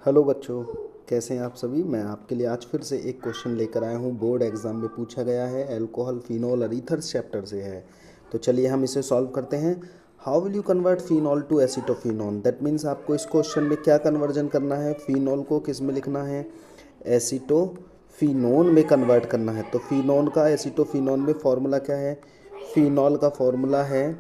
Hello बच्चों, कैसे हैं आप सभी। मैं आपके लिए आज फिर से एक क्वेश्चन लेकर आया हूं। बोर्ड एग्जाम में पूछा गया है, अल्कोहल, फिनॉल और ईथर्स चैप्टर से है। तो चलिए हम इसे सॉल्व करते हैं। How will you convert phenol to acetophenone. That means आपको इस क्वेश्चन में क्या कन्वर्जन करना है। फिनॉल को किस में लिखना है, एसीटोफिनोन में कन्वर्ट करना है। तो फिनॉल का एसीटोफिनोन में फॉर्मूला क्या है। फिनॉल का फॉर्मूला है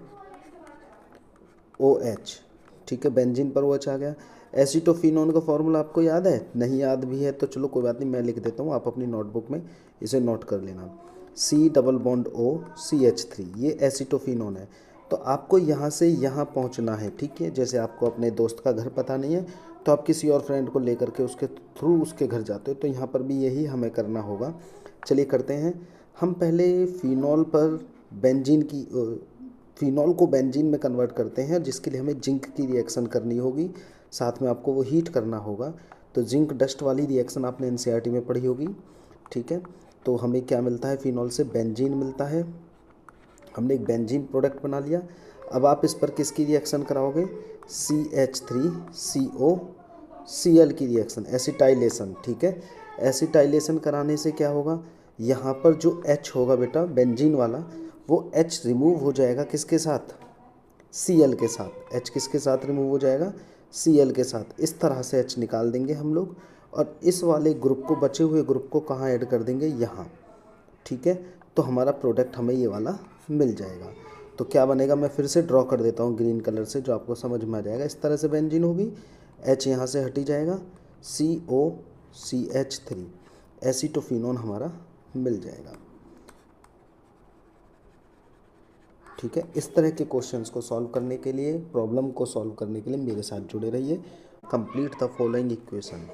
OH। ठीक है, बेंजीन पर OH आ गया। एसीटोफिनोन का फॉर्मूला आपको याद है, नहीं याद भी है तो चलो कोई बात नहीं, मैं लिख देता हूँ, आप अपनी नोटबुक में इसे नोट कर लेना। C+O CH3, ये एसीटोफिनोन है। तो आपको यहाँ से यहाँ पहुँचना है। ठीक है, जैसे आपको अपने दोस्त का घर पता नहीं है तो आप किसी और फ्रेंड को लेकर के उसके थ्रू उसके घर जाते हो, तो यहाँ पर भी यही हमें करना होगा। चलिए करते हैं। हम पहले फिनॉल पर बेंजीन की फिनॉल को बेंजीन में कन्वर्ट करते हैं, जिसके लिए हमें जिंक की रिएक्शन करनी होगी, साथ में आपको वो हीट करना होगा। तो जिंक डस्ट वाली रिएक्शन आपने एनसीईआरटी में पढ़ी होगी। ठीक है, तो हमें क्या मिलता है, फिनॉल से बेंजीन मिलता है। हमने एक बेंजीन प्रोडक्ट बना लिया। अब आप इस पर किसकी रिएक्शन कराओगे, CH3COCl की रिएक्शन, एसिटाइलेशन। ठीक है, एसिटाइलेशन कराने से क्या होगा, यहाँ पर जो H होगा बेटा बेंजीन वाला, वो H रिमूव हो जाएगा किसके साथ, Cl के साथ। H किसके साथ रिमूव हो जाएगा, Cl के साथ। इस तरह से H निकाल देंगे हम लोग, और इस वाले ग्रुप को, बचे हुए ग्रुप को कहाँ ऐड कर देंगे, यहाँ। ठीक है, तो हमारा प्रोडक्ट हमें ये वाला मिल जाएगा। तो क्या बनेगा, मैं फिर से ड्रॉ कर देता हूँ ग्रीन कलर से, जो आपको समझ में आ जाएगा। इस तरह से बेंजीन होगी, H यहाँ से हटी जाएगा, COCH3, एसीटोफिनोन हमारा मिल जाएगा। ठीक है, इस तरह के क्वेश्चंस को सॉल्व करने के लिए, प्रॉब्लम को सॉल्व करने के लिए मेरे साथ जुड़े रहिए। Complete the following equation.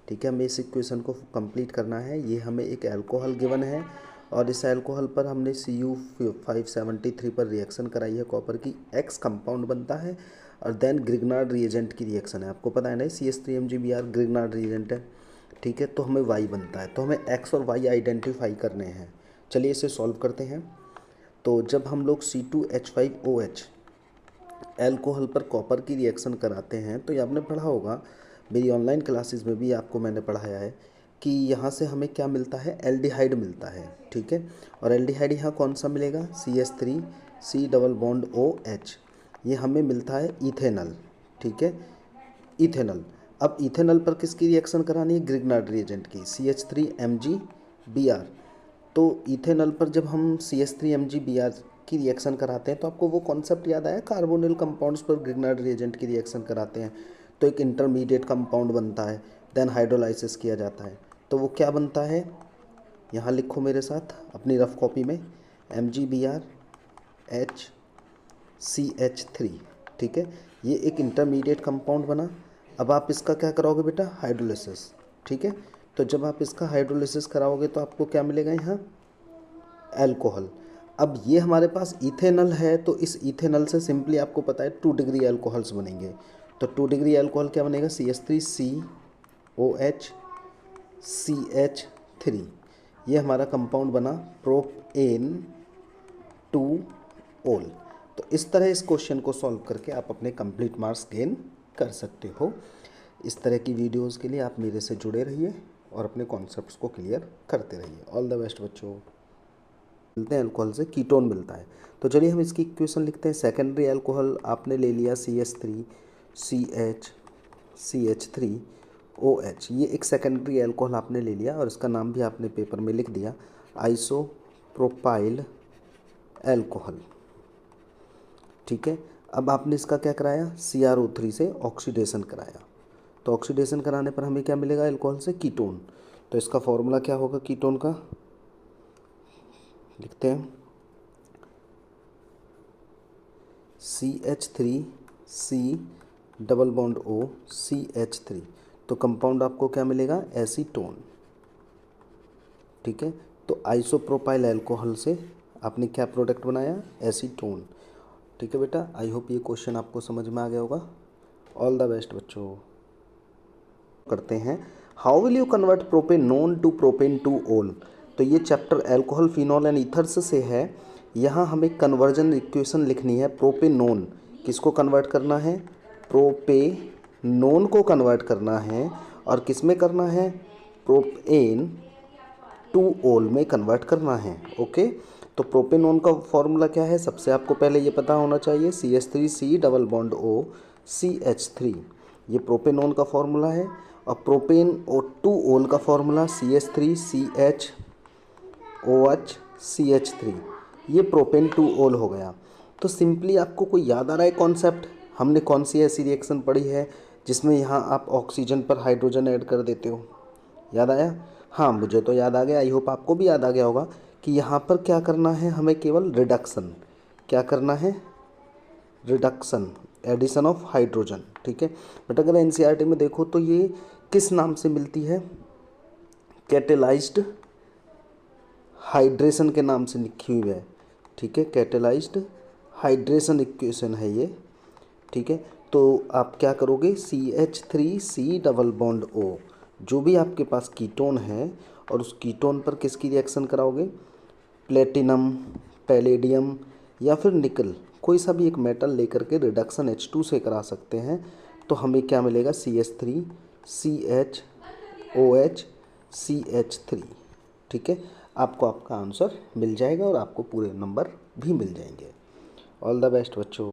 ठीक है, हमें इस इक्वेशन को कंप्लीट करना है। ये हमें एक अल्कोहल गिवन है, और इस अल्कोहल पर हमने Cu573 पर रिएक्शन कराई है कॉपर की, X कंपाउंड बनता है, और देन ग्रिग्नार्ड रिएजेंट की रिएक्शन है। आपको पता है ना, CH3MgBr ग्रिग्नार्ड रिएजेंट है। ठीक है, तो हमें Y बनता है, तो हमें X और Y आइडेंटिफाई करने हैं। चलिए इसे सॉल्व करते हैं। तो जब हम लोग C2H5OH अल्कोहल पर कॉपर की रिएक्शन कराते हैं, तो ये आपने पढ़ा होगा, मेरी ऑनलाइन क्लासेस में भी आपको मैंने पढ़ाया है कि यहाँ से हमें क्या मिलता है, एल्डिहाइड मिलता है। ठीक है, और एल्डिहाइड यहाँ कौन सा मिलेगा, CH3C OH, ये हमें मिलता है इथेनॉल। ठीक है, इथेनॉल। अब इथेनॉल पर किसकी रिएक्शन करानी है, ग्रिग्नार्ड रिएजेंट की, CH3MgBr। तो इथेनॉल पर जब हम CH3MgBr की रिएक्शन कराते हैं, तो आपको वो कॉन्सेप्ट याद आया, कार्बोनिल कंपाउंड्स पर ग्रिग्नार्ड रिएजेंट की रिएक्शन कराते हैं तो एक इंटरमीडिएट कंपाउंड बनता है, देन हाइड्रोलाइसिस किया जाता है। तो वो क्या बनता है, यहाँ लिखो मेरे साथ अपनी रफ कॉपी में, MgBrHCH3। ठीक है, ये एक इंटरमीडिएट कंपाउंड बना। अब आप इसका क्या कराओगे बेटा, हाइड्रोलिसिस। ठीक है, तो जब आप इसका हाइड्रोलिसिस कराओगे तो आपको क्या मिलेगा, यहाँ अल्कोहल। अब ये हमारे पास इथेनॉल है, तो इस इथेनॉल से सिंपली आपको पता है 2 डिग्री अल्कोहल्स बनेंगे। तो 2 डिग्री अल्कोहल क्या बनेगा, CH3COH CH3, ये हमारा कंपाउंड बना प्रोपेन 2 ओल। तो इस तरह इस क्वेश्चन को सॉल्व करके आप अपने कंप्लीट मार्क्स गेन कर सकते हो। इस तरह की वीडियोस के लिए आप मेरे से जुड़े रहिए और अपने कॉन्सेप्ट्स को क्लियर करते रहिए। ऑल द बेस्ट बच्चों। मिलते हैं अल्कोहल से कीटोन मिलता है। तो चलिए हम इसकी इक्वेशन लिखते हैं। सेकेंडरी अल्कोहल आपने ले लिया CH3CH3OH, ये एक सेकेंडरी अल्कोहल आपने ले लिया, और इसका नाम भी आपने पेपर में लिख दिया, आइसोप्रोपाइल अल्कोहल। ठीक है, अब आपने इसका क्या कराया, CrO3 से ऑक्सीडेशन कराया। तो ऑक्सीडेशन कराने पर हमें क्या मिलेगा, अल्कोहल से कीटोन। तो इसका फॉर्मूला क्या होगा कीटोन का, लिखते हैं, CH3C+O तो कंपाउंड आपको क्या मिलेगा, एसीटोन। ठीक है, तो आइसोप्रोपाइल अल्कोहल से आपने क्या प्रोडक्ट बनाया, एसीटोन। ठीक है बेटा, आई होप ये क्वेश्चन आपको समझ में आ गया होगा। ऑल द बेस्ट बच्चों। करते हैं, how will you convert propanone to propane two ol. तो ये chapter alcohol, phenol and ethers से है। यहाँ हमें कन्वर्जन इक्वेशन लिखनी है। प्रोपेनोन किसको कन्वर्ट करना है, प्रोपेनोन को कन्वर्ट करना है, और किस में करना है, प्रोपेन टू ओल में कन्वर्ट करना है। ओके, तो प्रोपेनॉन का फॉर्मूला क्या है, सबसे आपको पहले ये पता होना चाहिए, CH3 double bond O CH3, ये प्रोपेनॉन का फॉर्मूला है। और प्रोपेन और टू ओल का फॉर्मूला CH3 CHOH CH3, ये प्रोपेन टू ओल हो गया। तो सिंपली आपको कोई याद आ रहा है कॉन्सेप्ट, हमने कौन सी ऐसी रिएक्शन पढ़ी है जिसमें यहाँ आप ऑक्सीजन पर हाइड्रोजन ऐड कर देते हो, याद आया? हाँ, मुझे तो याद आ गया, आई होप आपको भी याद आ गया होगा कि यहाँ पर क्या करना है, हमें केवल रिडक्शन, क्या करना है, रिडक्शन, एडिशन ऑफ हाइड्रोजन। ठीक है, बट अगर एनसीईआरटी में देखो तो ये किस नाम से मिलती है, कैटेलाइज्ड हाइड्रेशन के नाम से लिखी हुई है। ठीक है, कैटेलाइज्ड हाइड्रेशन इक्वेशन है ये। ठीक है, तो आप क्या करोगे, CH3 डबल बॉन्ड O, जो भी आपके पास कीटोन है और उस कीटोन पर किसकी रिएक्शन कराओगे, प्लेटिनम, पैलेडियम या फिर निकल, कोई सा भी एक मेटल लेकर के रिडक्शन H2 से करा सकते हैं। तो हमें क्या मिलेगा, CH3 CHOH CH3। ठीक है, आपको आपका आंसर मिल जाएगा और आपको पूरे नंबर भी मिल जाएंगे। ऑल द बेस्ट बच्चों।